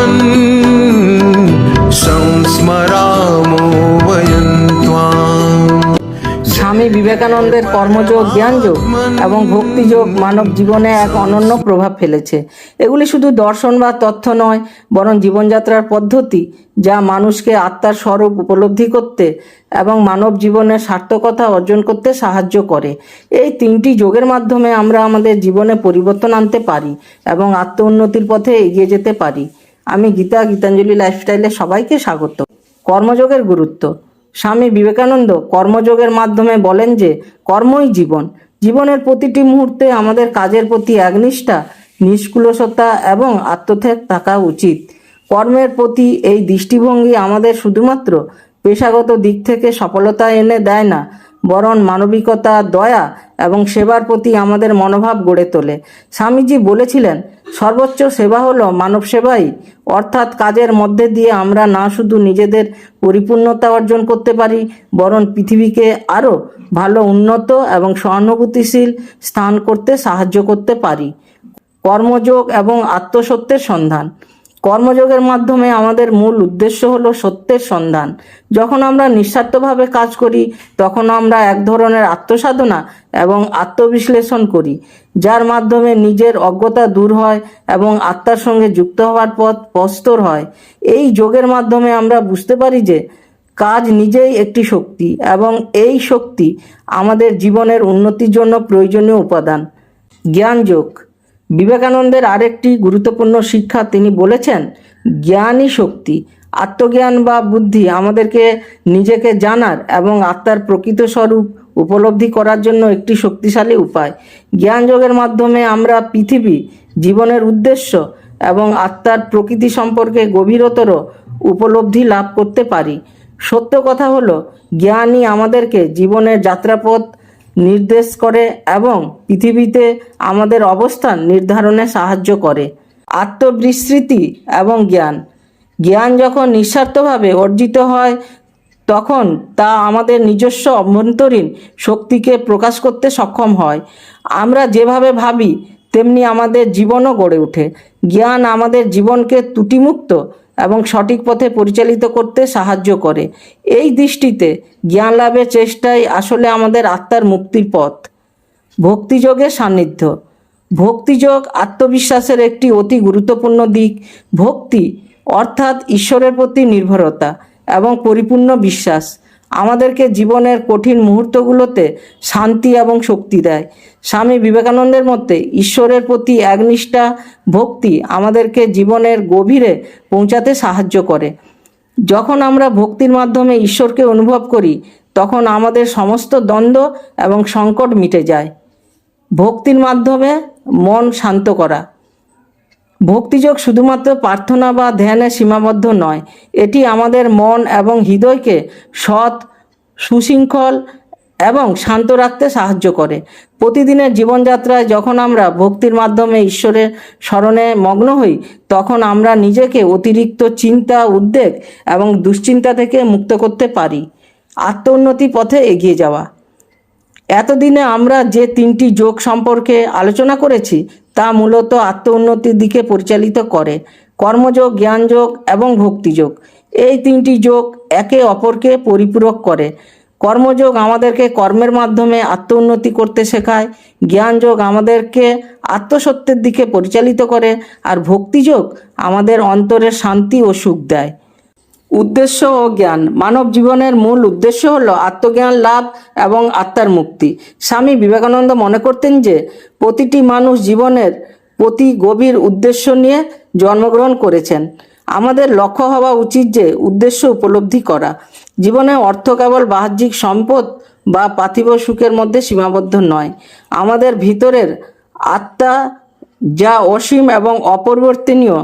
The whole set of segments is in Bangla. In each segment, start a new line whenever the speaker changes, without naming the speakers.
भगवन् संस्मरामो वयं त्वाम्।
স্বামী বিবেকানন্দের কর্মযোগ, জ্ঞানযোগ এবং ভক্তিযোগ মানব জীবনে এক অনন্য প্রভাব ফেলেছে। এগুলি শুধু দর্শন বা তথ্য নয়, বরং জীবনযাত্রার পদ্ধতি যা মানুষকে আত্মার স্বরূপ উপলব্ধি করতে এবং মানব জীবনের সার্থকতা অর্জন করতে সাহায্য করে। এই তিনটি যোগের মাধ্যমে আমরা আমাদের জীবনে পরিবর্তন আনতে পারি এবং আত্ম উন্নতির পথে এগিয়ে যেতে পারি। আমি গীতাঞ্জলি লাইফস্টাইলে সবাইকে স্বাগত। কর্মযোগের গুরুত্ব। স্বামী বিবেকানন্দ কর্মযোগের মাধ্যমে বলেন যে কর্মই জীবন। জীবনের প্রতিটি মুহূর্তে আমাদের কাজের প্রতি একনিষ্ঠা, নিষ্কুলসতা এবং আত্মত্যাগ থাকা উচিত। কর্মের প্রতি এই দৃষ্টিভঙ্গি আমাদের শুধুমাত্র পেশাগত দিক থেকে সফলতা এনে দেয় না, বরং মানবিকতা, দয়া এবং সেবার প্রতি আমাদের মনোভাব গড়ে তোলে। স্বামীজি বলেছিলেন, সর্বোচ্চ সেবা হলো মানব সেবাই, অর্থাৎ কাজের মধ্যে দিয়ে আমরা না শুধু নিজেদের পরিপূর্ণতা অর্জন করতে পারি, বরং পৃথিবীকে আরও ভালো, উন্নত এবং সহানুভূতিশীল স্থান করতে সাহায্য করতে পারি। কর্মযোগ এবং আত্মসত্যের সন্ধান। কর্মযোগের মাধ্যমে আমাদের মূল উদ্দেশ্য হলো সত্যের সন্ধান। যখন আমরা নিঃস্বার্থভাবে কাজ করি, তখন আমরা এক ধরনের আত্মসাধনা এবং আত্মবিশ্লেষণ করি, যার মাধ্যমে নিজের অজ্ঞতা দূর হয় এবং আত্মার সঙ্গে যুক্ত হওয়ার পথ প্রশস্ত হয়। এই যোগের মাধ্যমে আমরা বুঝতে পারি যে কাজ নিজেই একটি শক্তি এবং এই শক্তি আমাদের জীবনের উন্নতির জন্য প্রয়োজনীয় উপাদান। জ্ঞানযোগ। বিবেকানন্দের আরেকটি গুরুত্বপূর্ণ শিক্ষা, তিনি বলেছেন, জ্ঞানই শক্তি। আত্মজ্ঞান বা বুদ্ধি আমাদেরকে নিজেকে জানার এবং আত্মার প্রকৃত স্বরূপ উপলব্ধি করার জন্য একটি শক্তিশালী উপায়। জ্ঞানযোগের মাধ্যমে আমরা পৃথিবী, জীবনের উদ্দেশ্য এবং আত্মার প্রকৃতি সম্পর্কে গভীরতর উপলব্ধি লাভ করতে পারি। সত্য কথা হলো, জ্ঞানই আমাদেরকে জীবনের যাত্রাপথ নির্দেশ করে এবং পৃথিবীতে আমাদের অবস্থান নির্ধারণে সাহায্য করে। আত্মবিস্মৃতি এবং জ্ঞান। জ্ঞান যখন নিঃস্বার্থভাবে অর্জিত হয়, তখন তা আমাদের নিজস্ব অভ্যন্তরীণ শক্তিকে প্রকাশ করতে সক্ষম হয়। আমরা যেভাবে ভাবি, তেমনি আমাদের জীবনও গড়ে ওঠে। জ্ঞান আমাদের জীবনকে ত্রুটিমুক্ত এবং সঠিক পথে পরিচালিত করতে সাহায্য করে। এই দৃষ্টিতে জ্ঞান লাভের চেষ্টাই আসলে আমাদের আত্মার মুক্তির পথ। ভক্তিযোগের সান্নিধ্য। ভক্তিযোগ আত্মবিশ্বাসের একটি অতি গুরুত্বপূর্ণ দিক। ভক্তি অর্থাৎ ঈশ্বরের প্রতি নির্ভরতা এবং পরিপূর্ণ বিশ্বাস আমাদেরকে জীবনের কঠিন মুহূর্তগুলোতে শান্তি এবং শক্তি দেয়। স্বামী বিবেকানন্দের মতে ঈশ্বরের প্রতি একনিষ্ঠা ভক্তি আমাদেরকে জীবনের গভীরে পৌঁছাতে সাহায্য করে। যখন আমরা ভক্তির মাধ্যমে ঈশ্বরকে অনুভব করি, তখন আমাদের সমস্ত দ্বন্দ্ব এবং সংকট মিটে যায়। ভক্তির মাধ্যমে মন শান্ত করা। ভক্তিযোগ শুধুমাত্র প্রার্থনা বা ধ্যানে সীমাবদ্ধ নয়, এটি আমাদের মন এবং হৃদয়কে সৎ, সুশৃঙ্খল এবং শান্ত রাখতে সাহায্য করে। প্রতিদিনের জীবনযাত্রায় যখন আমরা ভক্তির মাধ্যমে ঈশ্বরের স্মরণে মগ্ন হই, তখন আমরা নিজেকে অতিরিক্ত চিন্তা, উদ্বেগ এবং দুশ্চিন্তা থেকে মুক্ত করতে পারি। আত্ম উন্নতি পথে এগিয়ে যাওয়া। এতদিনে আমরা যে তিনটি যোগ সম্পর্কে আলোচনা করেছি, তা মূলত আত্ম উন্নতির দিকে পরিচালিত করে। কর্মযোগ, জ্ঞানযোগ এবং ভক্তিযোগ, এই তিনটি যোগ একে অপরকে পরিপূরক করে। কর্মযোগ আমাদেরকে কর্মের মাধ্যমে আত্ম উন্নতি করতে শেখায়, জ্ঞানযোগ আমাদেরকে আত্মসত্যের দিকে পরিচালিত করে, আর ভক্তিযোগ আমাদের অন্তরের শান্তি ও সুখ দেয়। উদ্দেশ্য ও জ্ঞান। মানব জীবনের মূল উদ্দেশ্য হলো আত্মজ্ঞান লাভ এবং আত্মার মুক্তি। স্বামী বিবেকানন্দ মনে করতেন যে প্রতিটি মানুষ জীবনের প্রতি গভীর উদ্দেশ্য নিয়ে জন্মগ্রহণ করেছেন। আমাদের লক্ষ্য হওয়া উচিত যে উদ্দেশ্য উপলব্ধি করা। জীবনে অর্থ কেবল বাহ্যিক সম্পদ বা পার্থিব সুখের মধ্যে সীমাবদ্ধ নয়। আমাদের ভিতরের আত্মা যা অসীম এবং অপরিবর্তনীয়,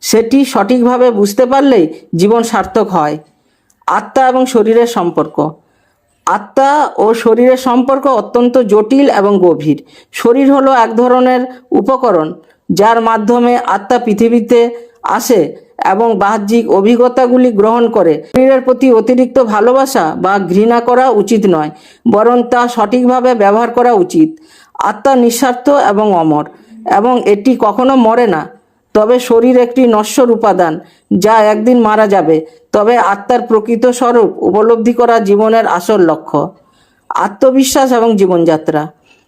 সেটি সঠিকভাবে বুঝতে পারলেই জীবন সার্থক হয়। আত্মা এবং শরীরের সম্পর্ক। আত্মা ও শরীরের সম্পর্ক অত্যন্ত জটিল এবং গভীর। শরীর হলো এক ধরনের উপকরণ যার মাধ্যমে আত্মা পৃথিবীতে আসে এবং বাহ্যিক অভিজ্ঞতাগুলি গ্রহণ করে। শরীরের প্রতি অতিরিক্ত ভালোবাসা বা ঘৃণা করা উচিত নয়, বরং তা সঠিকভাবে ব্যবহার করা উচিত। আত্মা নিঃস্বার্থ এবং অমর, এবং এটি কখনো মরে না, তবে শরীর একটি নশ্বর উপাদান যা একদিন মারা যাবে। তবে আত্মার প্রকৃত স্বরূপ উপলব্ধি করা জীবনের আসল লক্ষ্য। আত্মবিশ্বাস এবং জীবনযাত্রা।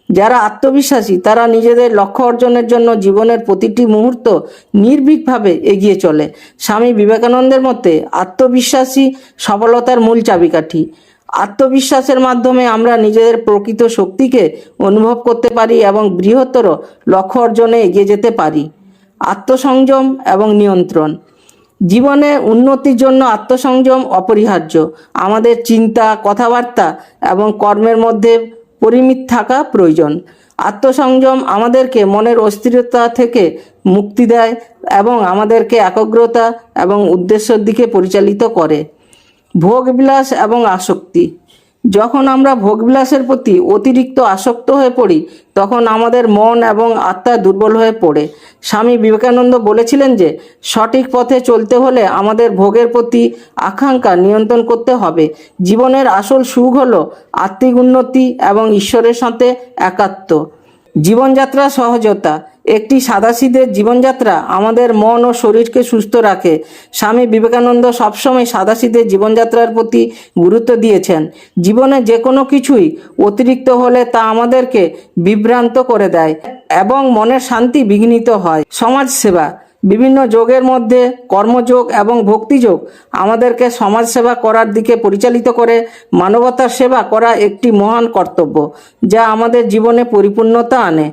যারা আত্মবিশ্বাসী তারা নিজেদের লক্ষ্য অর্জনের জন্য জীবনের প্রতিটি মুহূর্ত নির্ভীকভাবে এগিয়ে চলে। স্বামী বিবেকানন্দের মতে আত্মবিশ্বাসী সফলতার মূল চাবিকাঠি। আত্মবিশ্বাসের মাধ্যমে আমরা নিজেদের প্রকৃত শক্তিকে অনুভব করতে পারি এবং বৃহত্তর লক্ষ্য অর্জনে এগিয়ে যেতে পারি। আত্মসংযম এবং নিয়ন্ত্রণ। জীবনে উন্নতির জন্য আত্মসংযম অপরিহার্য। আমাদের চিন্তা, কথাবার্তা এবং কর্মের মধ্যে পরিমিত থাকা প্রয়োজন। আত্মসংযম আমাদেরকে মনের অস্থিরতা থেকে মুক্তি দেয় এবং আমাদেরকে একাগ্রতা এবং উদ্দেশ্যের দিকে পরিচালিত করে। ভোগবিলাস এবং আসক্তি। যখন আমরা ভোগবিলাসের প্রতি অতিরিক্ত আসক্ত হয়ে পড়ি তখন আমাদের মন এবং আত্মা দুর্বল হয়ে পড়ে। স্বামী বিবেকানন্দ বলেছিলেন যে সঠিক পথে চলতে হলে আমাদের ভোগের প্রতি আকাঙ্ক্ষা নিয়ন্ত্রণ করতে হবে। জীবনের আসল সুখ হলো আত্মিক উন্নতি এবং ঈশ্বরের সাথে একাত্ম। জীবনযাত্রা সহজতা। একটি সাদাসিধে জীবনযাত্রা আমাদের মন ও শরীরকে সুস্থ রাখে। স্বামী বিবেকানন্দ সবসময় সাদাসিধে জীবনযাত্রার প্রতি গুরুত্ব দিয়েছেন। জীবনে যে কোনো কিছুই অতিরিক্ত হলে তা আমাদেরকে বিভ্রান্ত করে দেয় এবং মনের শান্তি বিঘ্নিত হয়। সমাজ সেবা। বিভিন্ন যোগের মধ্যে কর্মযোগ এবং ভক্তিযোগ আমাদেরকে সমাজ সেবা করার দিকে পরিচালিত করে। মানবতার সেবা করা একটি মহান কর্তব্য যা আমাদের জীবনে পরিপূর্ণতা আনে।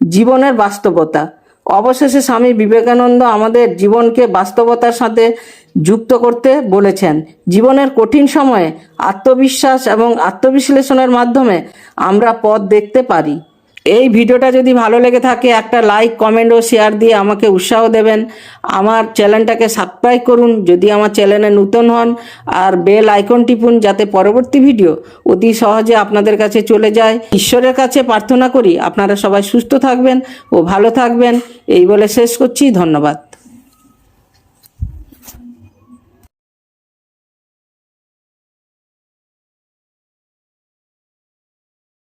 জীবনের বাস্তবতা। অবশেষে স্বামী বিবেকানন্দ আমাদের জীবনকে বাস্তবতার সাথে যুক্ত করতে বলেছেন। জীবনের কঠিন সময়ে আত্মবিশ্বাস এবং আত্মবিশ্লেষণের মাধ্যমে আমরা পথ দেখতে পারি। এই ভিডিওটা যদি ভালো লেগে থাকে একটা লাইক, কমেন্ট ও শেয়ার দিয়ে আমাকে উৎসাহ দেবেন। আমার চ্যানেলটাকে সাবস্ক্রাইব করুন যদি আমার চ্যানেলে নতুন হন, আর বেল আইকন টিপুন যাতে পরবর্তী ভিডিও অতি সহজে আপনাদের কাছে চলে যায়। ঈশ্বরের কাছে প্রার্থনা করি আপনারা সবাই সুস্থ থাকবেন ও ভালো থাকবেন। এই বলে শেষ করছি। ধন্যবাদ।